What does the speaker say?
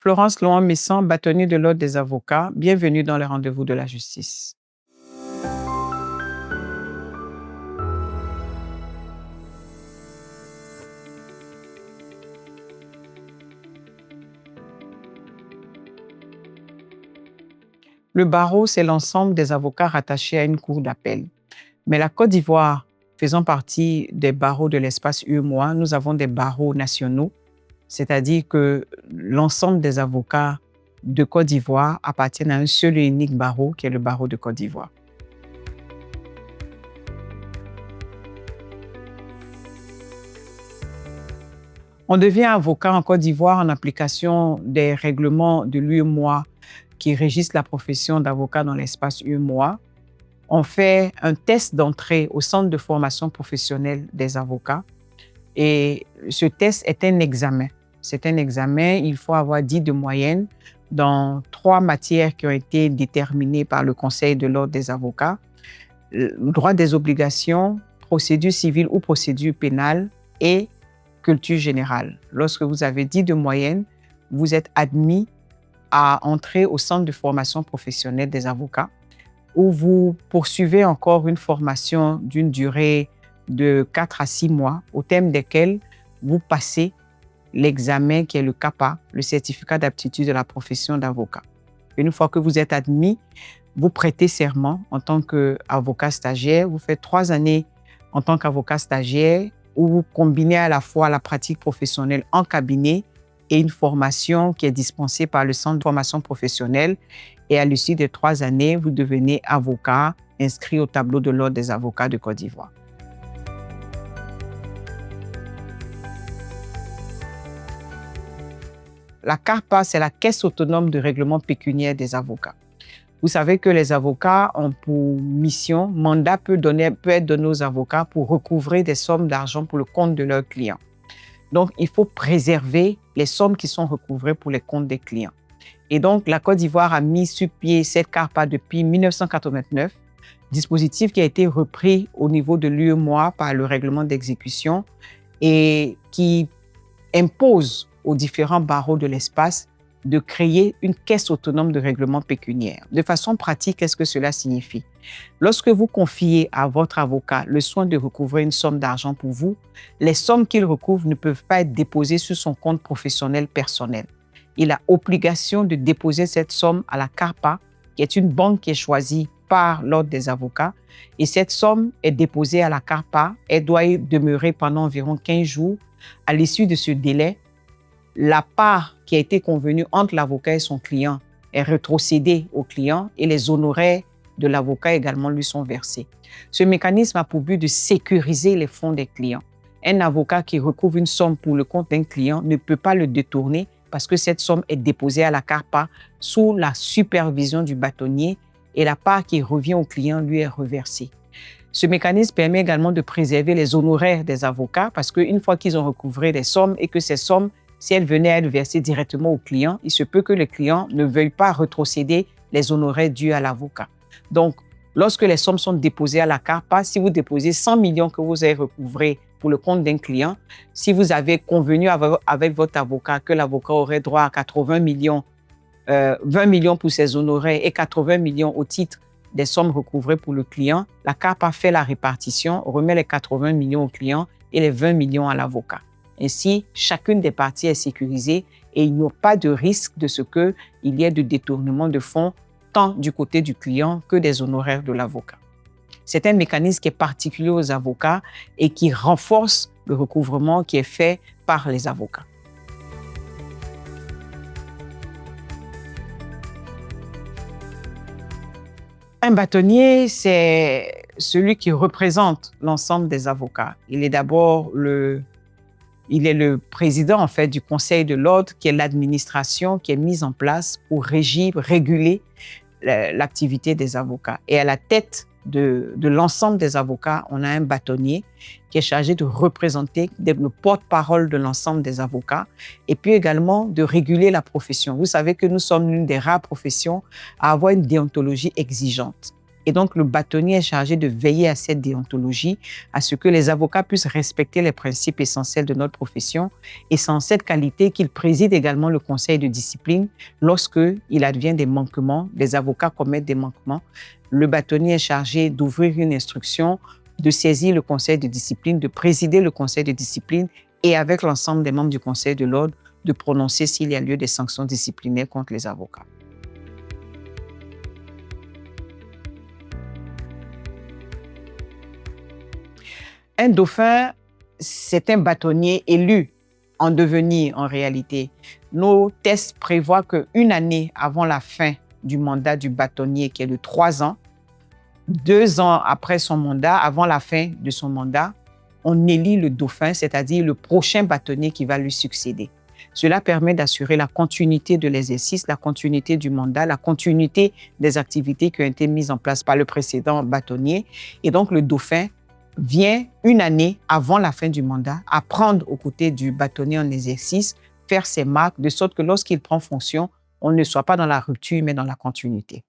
Florence Louan-Messan, bâtonnier de l'Ordre des avocats. Bienvenue dans les rendez-vous de la justice. Le barreau, c'est l'ensemble des avocats rattachés à une cour d'appel. Mais la Côte d'Ivoire, faisant partie des barreaux de l'espace UEMOA, nous avons des barreaux nationaux, c'est-à-dire que l'ensemble des avocats de Côte d'Ivoire appartiennent à un seul et unique barreau, qui est le barreau de Côte d'Ivoire. On devient avocat en Côte d'Ivoire en application des règlements de l'UEMOA qui régissent la profession d'avocat dans l'espace UEMOA. On fait un test d'entrée au centre de formation professionnelle des avocats et ce test est un examen. C'est un examen, il faut avoir 10 de moyenne dans 3 matières qui ont été déterminées par le Conseil de l'Ordre des avocats: le droit des obligations, procédure civile ou procédure pénale et culture générale. Lorsque vous avez 10 de moyenne, vous êtes admis à entrer au centre de formation professionnelle des avocats, où vous poursuivez encore une formation d'une durée de 4 à 6 mois, au terme desquels vous passez l'examen qui est le CAPA, le certificat d'aptitude de la profession d'avocat. Une fois que vous êtes admis, vous prêtez serment en tant qu'avocat stagiaire. Vous faites 3 années en tant qu'avocat stagiaire, où vous combinez à la fois la pratique professionnelle en cabinet et une formation qui est dispensée par le centre de formation professionnelle. Et à l'issue de 3 années, vous devenez avocat inscrit au tableau de l'Ordre des avocats de Côte d'Ivoire. La CARPA, c'est la Caisse autonome de règlement pécuniaire des avocats. Vous savez que les avocats ont pour mission, mandat peut être donné aux avocats pour recouvrer des sommes d'argent pour le compte de leurs clients. Donc, il faut préserver les sommes qui sont recouvrées pour les comptes des clients. Et donc, la Côte d'Ivoire a mis sur pied cette CARPA depuis 1989, dispositif qui a été repris au niveau de l'UEMOA par le règlement d'exécution et qui impose aux différents barreaux de l'espace de créer une caisse autonome de règlement pécuniaire. De façon pratique, qu'est-ce que cela signifie? Lorsque vous confiez à votre avocat le soin de recouvrer une somme d'argent pour vous, les sommes qu'il recouvre ne peuvent pas être déposées sur son compte professionnel personnel. Il a obligation de déposer cette somme à la CARPA, qui est une banque qui est choisie par l'Ordre des avocats. Et cette somme est déposée à la CARPA. Elle doit y demeurer pendant environ 15 jours. À l'issue de ce délai, la part qui a été convenue entre l'avocat et son client est rétrocédée au client et les honoraires de l'avocat également lui sont versés. Ce mécanisme a pour but de sécuriser les fonds des clients. Un avocat qui recouvre une somme pour le compte d'un client ne peut pas le détourner parce que cette somme est déposée à la CARPA sous la supervision du bâtonnier et la part qui revient au client lui est reversée. Ce mécanisme permet également de préserver les honoraires des avocats parce qu'une fois qu'ils ont recouvré des sommes et que ces sommes, si elles venaient à être versées directement au client, il se peut que le client ne veuille pas rétrocéder les honoraires dus à l'avocat. Donc, lorsque les sommes sont déposées à la CARPA, si vous déposez 100 millions que vous avez recouvrés pour le compte d'un client, si vous avez convenu avec votre avocat que l'avocat aurait droit à 80 millions, 20 millions pour ses honoraires et 80 millions au titre des sommes recouvrées pour le client, la CARPA fait la répartition, remet les 80 millions au client et les 20 millions à l'avocat. Ainsi, chacune des parties est sécurisée et il n'y a pas de risque de ce qu'il y ait de détournement de fonds tant du côté du client que des honoraires de l'avocat. C'est un mécanisme qui est particulier aux avocats et qui renforce le recouvrement qui est fait par les avocats. Un bâtonnier, c'est celui qui représente l'ensemble des avocats. Il est le président en fait du Conseil de l'Ordre, qui est l'administration qui est mise en place pour réguler l'activité des avocats. Et à la tête de l'ensemble des avocats, on a un bâtonnier qui est chargé de représenter le porte-parole de l'ensemble des avocats et puis également de réguler la profession. Vous savez que nous sommes l'une des rares professions à avoir une déontologie exigeante. Et donc, le bâtonnier est chargé de veiller à cette déontologie, à ce que les avocats puissent respecter les principes essentiels de notre profession. Et c'est en cette qualité qu'il préside également le conseil de discipline lorsqu'il advient des manquements, des avocats commettent des manquements. Le bâtonnier est chargé d'ouvrir une instruction, de saisir le conseil de discipline, de présider le conseil de discipline et avec l'ensemble des membres du conseil de l'ordre, de prononcer s'il y a lieu des sanctions disciplinaires contre les avocats. Un dauphin, c'est un bâtonnier élu en devenir en réalité. Nos tests prévoient qu'une année avant la fin du mandat du bâtonnier, qui est de 3 ans, 2 ans après son mandat, avant la fin de son mandat, on élit le dauphin, c'est-à-dire le prochain bâtonnier qui va lui succéder. Cela permet d'assurer la continuité de l'exercice, la continuité du mandat, la continuité des activités qui ont été mises en place par le précédent bâtonnier. Et donc, le dauphin vient une année avant la fin du mandat apprendre aux côtés du bâtonnier en exercice, faire ses marques, de sorte que lorsqu'il prend fonction, on ne soit pas dans la rupture, mais dans la continuité.